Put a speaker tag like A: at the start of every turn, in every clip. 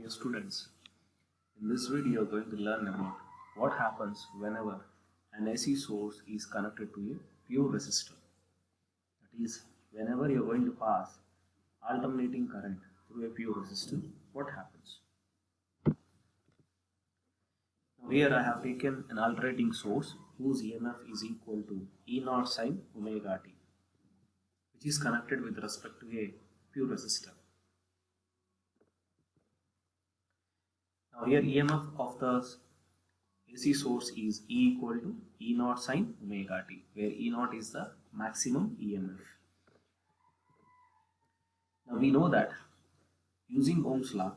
A: Dear students, in this video you are going to learn about what happens whenever an AC source is connected to a pure resistor. That is, whenever you are going to pass alternating current through a pure resistor, what happens? Now here I have taken an alternating source whose EMF is equal to E0 sin omega t, which is connected with respect to a pure resistor. Now here EMF of the AC source is E equal to E0 sin omega t, where E0 is the maximum EMF. Now we know that using Ohm's law,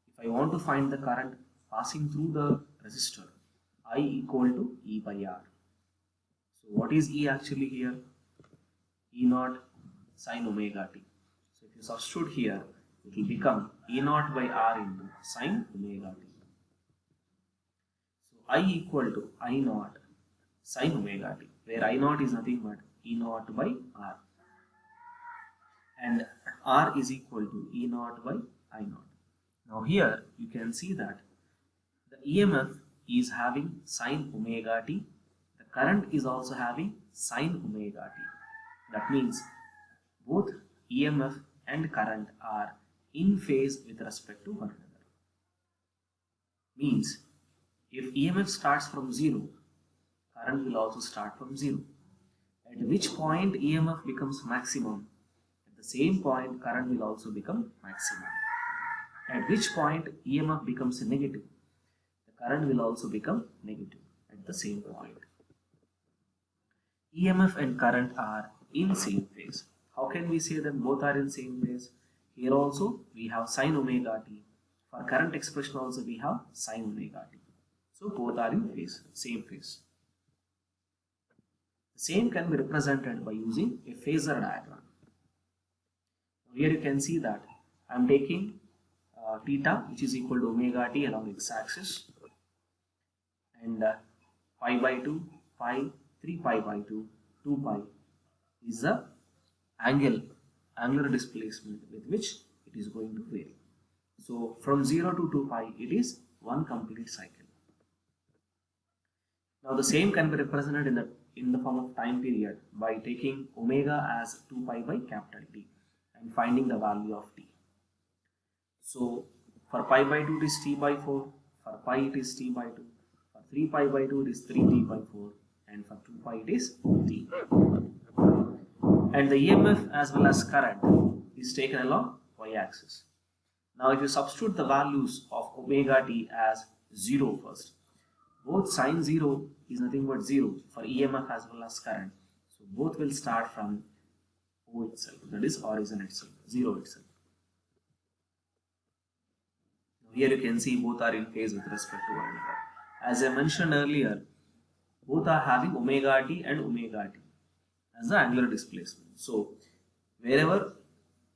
A: if I want to find the current passing through the resistor, I equal to E by R. So what is E actually here? E0 sin omega t. So if you substitute here, it will become E0 by R into sin omega t. So I equal to I0 sin omega t, where I0 is nothing but E0 by R, and R is equal to E0 by I0. Now here you can see that the EMF is having sin omega t, the current is also having sin omega t. That means both EMF and current are in phase with respect to one another. Means if EMF starts from 0, current will also start from 0. At which point EMF becomes maximum, at the same point current will also become maximum. At which point EMF becomes negative, the current will also become negative at the same point. EMF and current are in same phase. How can we say that both are in same phase? Here also we have sin omega t. For current expression also we have sin omega t. So both are in phase, same phase. The same can be represented by using a phasor diagram. Here you can see that I am taking theta, which is equal to omega t along x-axis, and pi by 2, pi, 3 pi by 2, 2 pi is the angular displacement with which it is going to vary. So from 0 to 2 pi it is one complete cycle. Now the same can be represented in the form of time period by taking omega as 2 pi by capital T and finding the value of t. So for pi by 2 it is t by 4, for pi it is t by 2, for 3 pi by 2 it is 3t by 4, and for 2 pi it is t. And the EMF as well as current is taken along y-axis. Now if you substitute the values of omega t as 0 first, both sin 0 is nothing but 0 for EMF as well as current. So both will start from O itself, that is origin itself, 0 itself. Now here you can see both are in phase with respect to one another. As I mentioned earlier, both are having omega t and omega t as the angular displacement. So wherever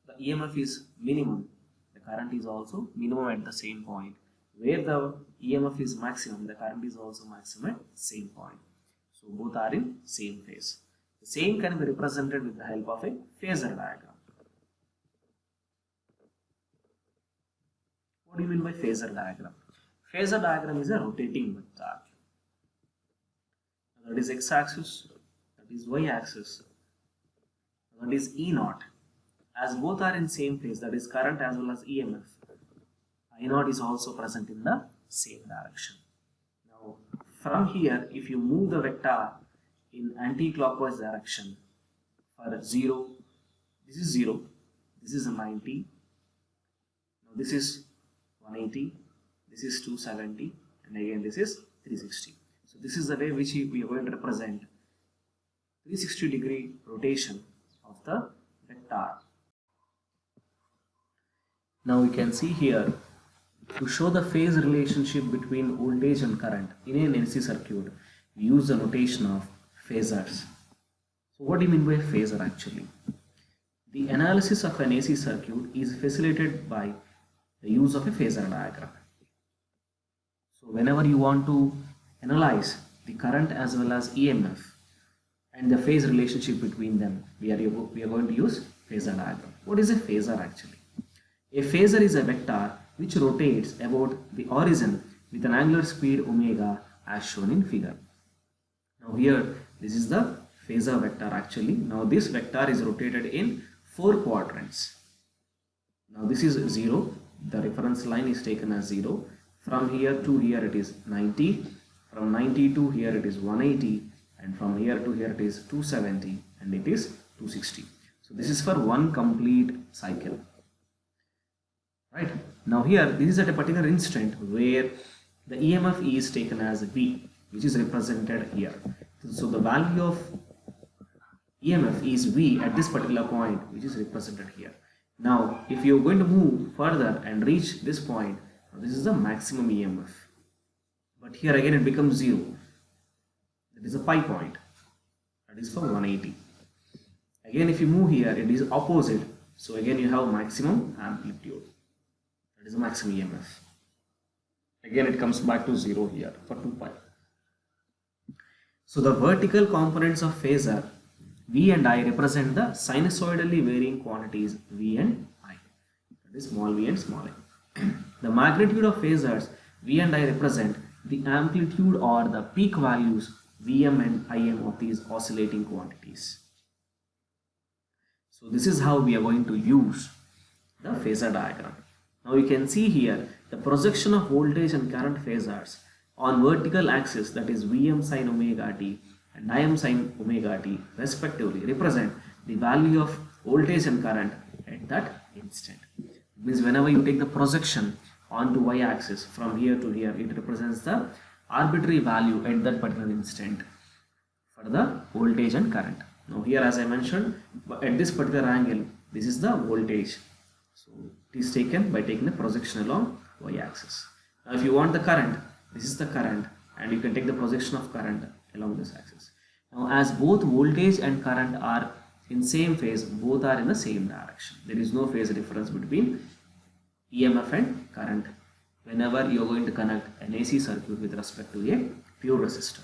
A: the EMF is minimum, the current is also minimum at the same point. Where the EMF is maximum, the current is also maximum at the same point. So both are in same phase. The same can be represented with the help of a phasor diagram. What do you mean by phasor diagram? Phasor diagram is a rotating vector. That is x-axis, that is y-axis, that is E0. As both are in same phase, that is current as well as EMF, I0 is also present in the same direction. Now from here, if you move the vector in anti-clockwise direction, for 0, this is 0, this is 90, now this is 180, this is 270, and again this is 360. So this is the way which we are going to represent 360-degree rotation of the vector. Now we can see here, to show the phase relationship between voltage and current in an AC circuit, we use the notation of phasors. So what do you mean by phasor actually? The analysis of an AC circuit is facilitated by the use of a phasor diagram. So whenever you want to analyze the current as well as EMF and the phase relationship between them, we are going to use phasor diagram. What is a phasor actually? A phasor is a vector which rotates about the origin with an angular speed omega as shown in figure. Now here this is the phasor vector actually. Now this vector is rotated in 4 quadrants. Now this is 0, the reference line is taken as 0. From here to here it is 90, from 90 to here it is 180, and from here to here it is 270, and it is 260. So this is for one complete cycle. Right. Now here this is at a particular instant where the EMF is taken as V, which is represented here. So the value of EMF is V at this particular point, which is represented here. Now if you are going to move further and reach this point, this is the maximum EMF, but here again it becomes 0. That is a pi point, that is for 180. Again if you move here, it is opposite, so again you have maximum amplitude, that is the maximum EMF. Again it comes back to 0 here for 2 pi. So the vertical components of phasor V and I represent the sinusoidally varying quantities V and I, that is small v and small I. The magnitude of phasors V and I represent the amplitude or the peak values Vm and Im of these oscillating quantities. So this is how we are going to use the phasor diagram. Now you can see here the projection of voltage and current phasors on vertical axis, that is Vm sin omega t and Im sin omega t respectively, represent the value of voltage and current at that instant. It means whenever you take the projection onto y-axis from here to here, it represents the arbitrary value at that particular instant for the voltage and current. Now here, as I mentioned, at this particular angle, this is the voltage. So it is taken by taking the projection along y-axis. Now if you want the current, this is the current, and you can take the projection of current along this axis. Now as both voltage and current are in same phase, both are in the same direction. There is no phase difference between EMF and current whenever you are going to connect an AC circuit with respect to a pure resistor.